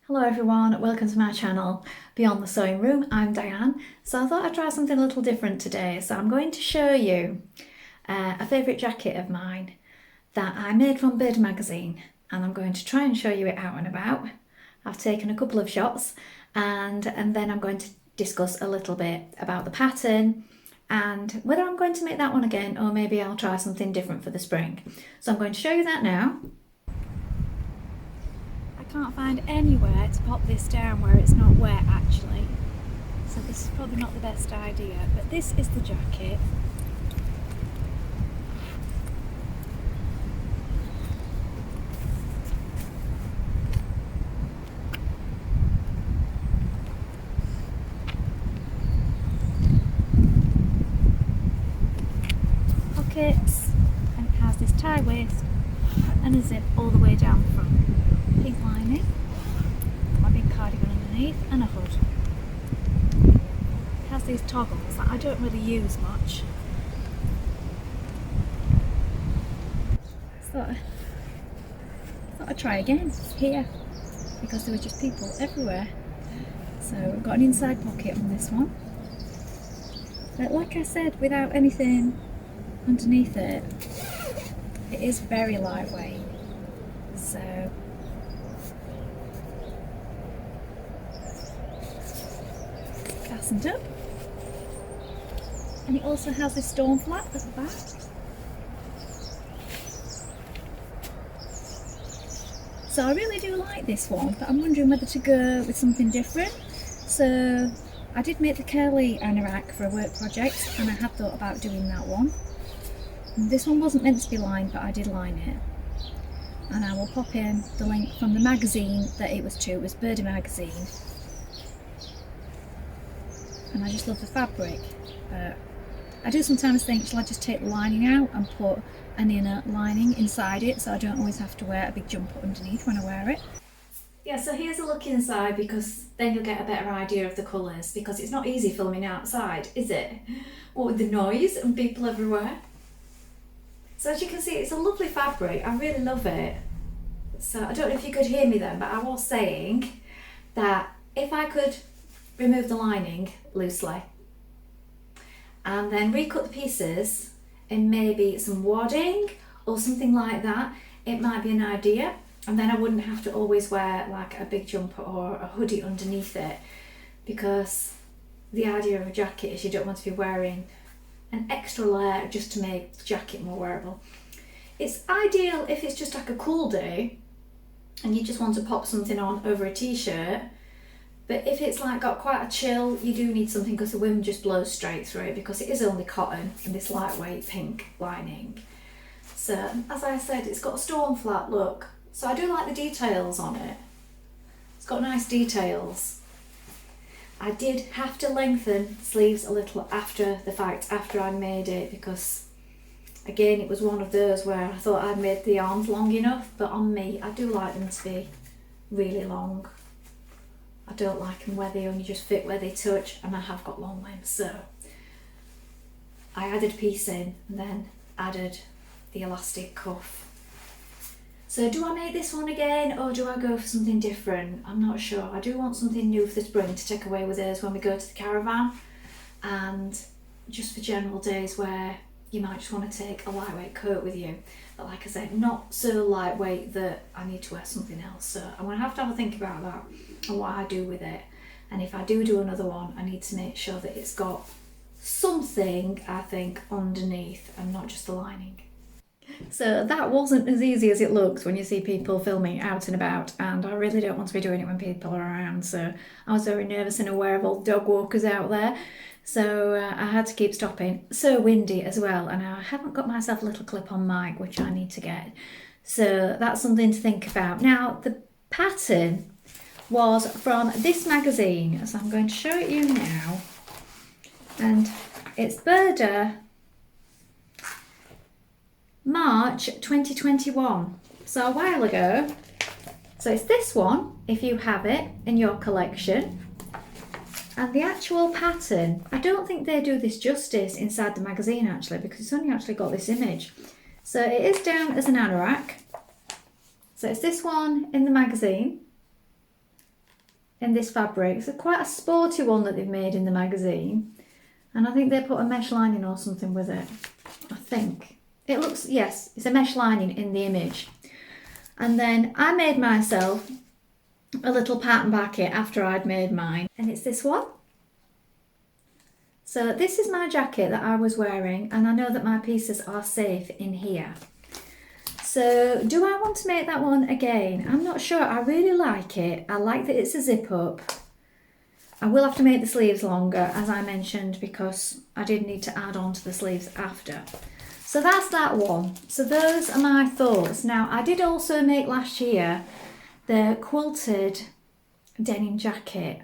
Hello everyone, welcome to my channel Beyond the Sewing Room. I'm Diane. So I thought I'd try something a little different today. So I'm going to show you a favourite jacket of mine that I made from Bird Magazine, and I'm going to try and show you it out and about. I've taken a couple of shots and then I'm going to discuss a little bit about the pattern and whether I'm going to make that one again or maybe I'll try something different for the spring. So I'm going to show you that now. Can't find anywhere to pop this down where it's not wet actually, so this is probably not the best idea, but this is the jacket. Pockets, and it has this tie waist and a zip all the way down the front. Pink lining, my big cardigan underneath, and a hood. It has these toggles that I don't really use much. So I thought I'd try again here because there were just people everywhere. So I've got an inside pocket on this one. But like I said, without anything underneath it, it is very lightweight. So fastened up, and it also has this storm flap at the back. So I really do like this one, but I'm wondering whether to go with something different. So I did make the curly anorak for a work project and I had thought about doing that one. And this one wasn't meant to be lined, but I did line it. And I will pop in the link from the magazine that it was to. It was Birdie Magazine. And I just love the fabric. I do sometimes think, shall I just take the lining out and put an inner lining inside it so I don't always have to wear a big jumper underneath when I wear it. Yeah, so here's a look inside, because then you'll get a better idea of the colours, because it's not easy filming outside, is it? What with the noise and people everywhere. So as you can see, it's a lovely fabric. I really love it. So I don't know if you could hear me then, but I was saying that if I could remove the lining loosely and then recut the pieces in maybe some wadding or something like that, it might be an idea, and then I wouldn't have to always wear like a big jumper or a hoodie underneath it, because the idea of a jacket is you don't want to be wearing an extra layer just to make the jacket more wearable. It's ideal if it's just like a cool day and you just want to pop something on over a t-shirt. But if it's like got quite a chill, you do need something, because the wind just blows straight through it, because it is only cotton and this lightweight pink lining. So as I said, it's got a storm flap look. So I do like the details on it. It's got nice details. I did have to lengthen sleeves a little after the fact, after I made it, because again it was one of those where I thought I'd made the arms long enough, but on me I do like them to be really long. I don't like them where they only just fit where they touch, and I have got long limbs, so I added a piece in and then added the elastic cuff. So do I make this one again or do I go for something different? I'm not sure. I do want something new for the spring to take away with us when we go to the caravan, and just for general days where you might just want to take a lightweight coat with you, but like I said, not so lightweight that I need to wear something else. So I'm going to have a think about that and what I do with it, and if I do another one, I need to make sure that it's got something, I think, underneath and not just the lining. So that wasn't as easy as it looks when you see people filming out and about, and I really don't want to be doing it when people are around, so I was very nervous and aware of all the dog walkers out there, so I had to keep stopping. So windy as well, and I haven't got myself a little clip-on mic, which I need to get, so that's something to think about. Now the pattern was from this magazine, so I'm going to show it you now, and it's Burda March 2021, so a while ago. So it's this one if you have it in your collection, and the actual pattern, I don't think they do this justice inside the magazine actually, because it's only actually got this image. So it is down as an anorak, so it's this one in the magazine, in this fabric. It's quite a sporty one that they've made in the magazine. And I think they put a mesh lining or something with it. I think. It looks, yes, it's a mesh lining in the image. And then I made myself a little pattern jacket after I'd made mine. And it's this one. So this is my jacket that I was wearing, and I know that my pieces are safe in here. So do I want to make that one again? I'm not sure. I really like it. I like that it's a zip up. I will have to make the sleeves longer, as I mentioned, because I did need to add on to the sleeves after. So that's that one. So those are my thoughts. Now, I did also make last year the quilted denim jacket.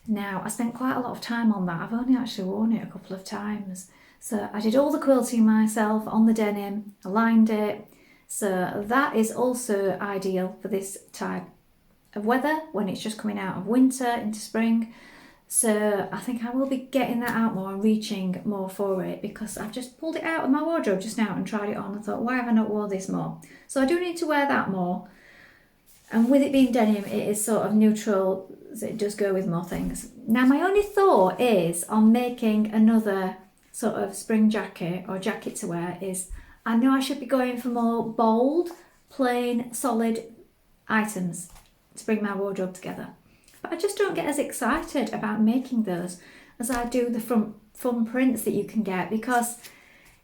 Now, I spent quite a lot of time on that. I've only actually worn it a couple of times. So I did all the quilting myself on the denim, I lined it. So that is also ideal for this type of weather when it's just coming out of winter into spring. So I think I will be getting that out more and reaching more for it, because I've just pulled it out of my wardrobe just now and tried it on and thought, why have I not worn this more? So I do need to wear that more. And with it being denim, it is sort of neutral, so it does go with more things. Now, my only thought is on making another sort of spring jacket or jacket to wear is, I know I should be going for more bold, plain, solid items to bring my wardrobe together. But I just don't get as excited about making those as I do the fun prints that you can get, because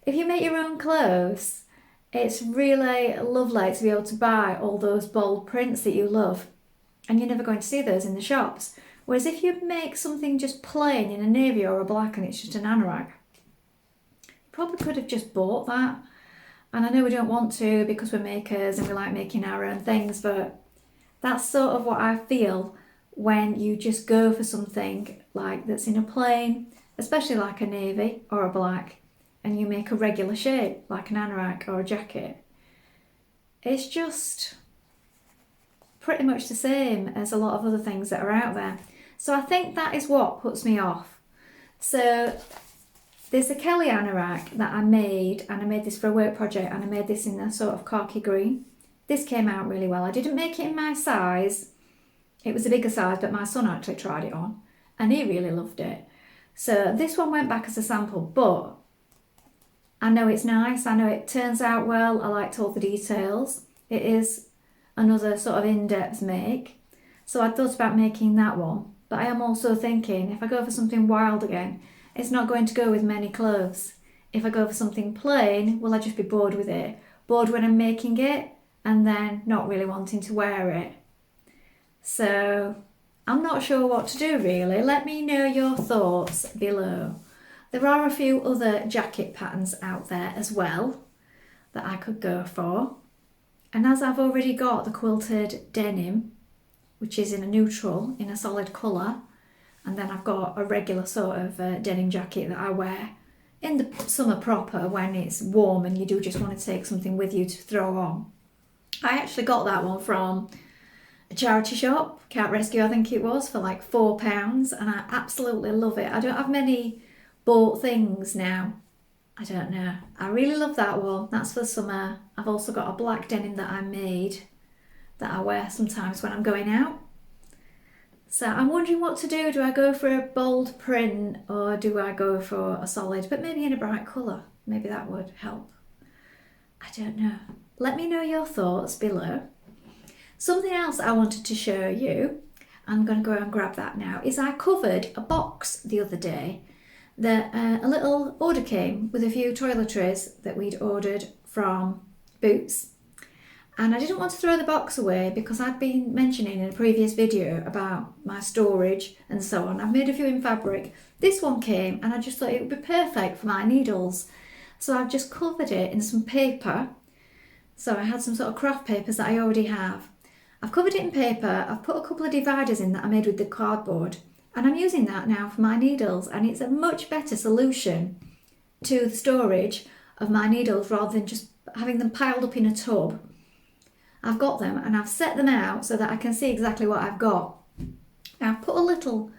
if you make your own clothes, it's really lovely to be able to buy all those bold prints that you love, and you're never going to see those in the shops. Whereas if you make something just plain in a navy or a black and it's just an anorak, you probably could have just bought that. And I know we don't want to because we're makers and we like making our own things, but that's sort of what I feel when you just go for something like that's in a plain, especially like a navy or a black, and you make a regular shape like an anorak or a jacket. It's just pretty much the same as a lot of other things that are out there. So I think that is what puts me off. So there's a Kelly anorak that I made, and I made this for a work project, and I made this in a sort of khaki green. This came out really well. I didn't make it in my size. It was a bigger size, but my son actually tried it on and he really loved it. So this one went back as a sample, but I know it's nice. I know it turns out well. I liked all the details. It is another sort of in-depth make. So I thought about making that one, but I am also thinking if I go for something wild again, it's not going to go with many clothes. If I go for something plain, will I just be bored with it? Bored when I'm making it and then not really wanting to wear it. So I'm not sure what to do really. Let me know your thoughts below. There are a few other jacket patterns out there as well that I could go for. And as I've already got the quilted denim, which is in a neutral, in a solid colour, and then I've got a regular sort of denim jacket that I wear in the summer proper when it's warm and you do just want to take something with you to throw on. I actually got that one from a charity shop, Cat Rescue I think it was, for like £4, and I absolutely love it. I don't have many bought things now. I don't know. I really love that one. That's for summer. I've also got a black denim that I made that I wear sometimes when I'm going out. So I'm wondering what to do. Do I go for a bold print or do I go for a solid, but maybe in a bright colour? Maybe that would help. I don't know. Let me know your thoughts below. Something else I wanted to show you, I'm going to go and grab that now, is I covered a box the other day that a little order came with a few toiletries that we'd ordered from Boots. And I didn't want to throw the box away because I'd been mentioning in a previous video about my storage and so on. I've made a few in fabric. This one came and I just thought it would be perfect for my needles. So I've just covered it in some paper. So I had some sort of craft papers that I already have. I've covered it in paper. I've put a couple of dividers in that I made with the cardboard. And I'm using that now for my needles. And it's a much better solution to the storage of my needles rather than just having them piled up in a tub. I've got them and I've set them out so that I can see exactly what I've got. Now I've put a little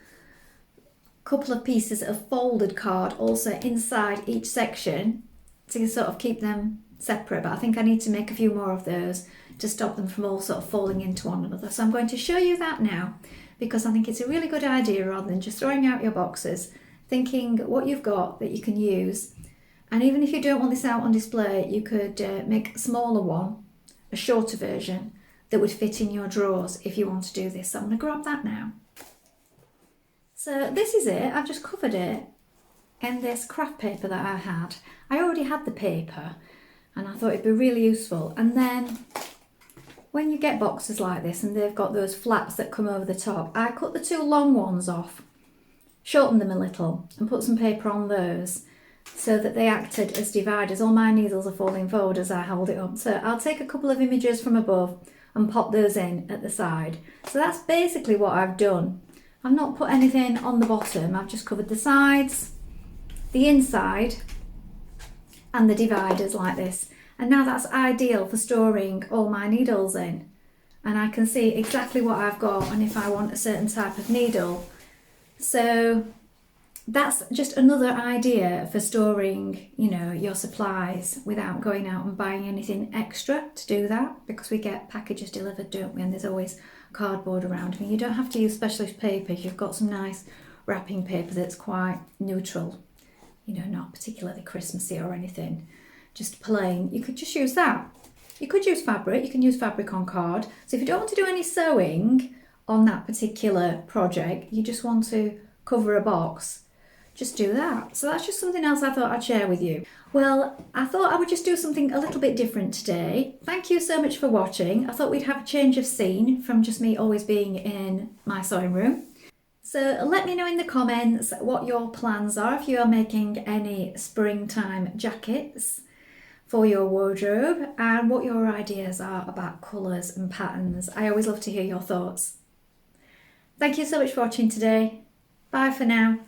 couple of pieces of folded card also inside each section to sort of keep them separate, but I think I need to make a few more of those to stop them from all sort of falling into one another. So I'm going to show you that now. because I think it's a really good idea rather than just throwing out your boxes, thinking what you've got that you can use. And even if you don't want this out on display, you could make a smaller one, a shorter version, that would fit in your drawers if you want to do this. So I'm going to grab that now. So this is it. I've just covered it in this craft paper that I had. I already had the paper and I thought it'd be really useful. And then when you get boxes like this and they've got those flaps that come over the top, I cut the two long ones off, shortened them a little and put some paper on those so that they acted as dividers. All my needles are falling forward as I hold it up. So I'll take a couple of images from above and pop those in at the side. So that's basically what I've done. I've not put anything on the bottom. I've just covered the sides, the inside and the dividers like this. And now that's ideal for storing all my needles in. And I can see exactly what I've got and if I want a certain type of needle. So that's just another idea for storing, you know, your supplies without going out and buying anything extra to do that, because we get packages delivered, don't we? And there's always cardboard around. I mean, you don't have to use specialist paper if you've got some nice wrapping paper that's quite neutral, you know, not particularly Christmassy or anything, just plain. You could just use that. You could use fabric. You can use fabric on card. So if you don't want to do any sewing on that particular project, you just want to cover a box, just do that. So that's just something else I thought I'd share with you. Well, I thought I would just do something a little bit different today. Thank you so much for watching. I thought we'd have a change of scene from just me always being in my sewing room. So let me know in the comments what your plans are, if you are making any springtime jackets for your wardrobe, and what your ideas are about colours and patterns. I always love to hear your thoughts. Thank you so much for watching today. Bye for now.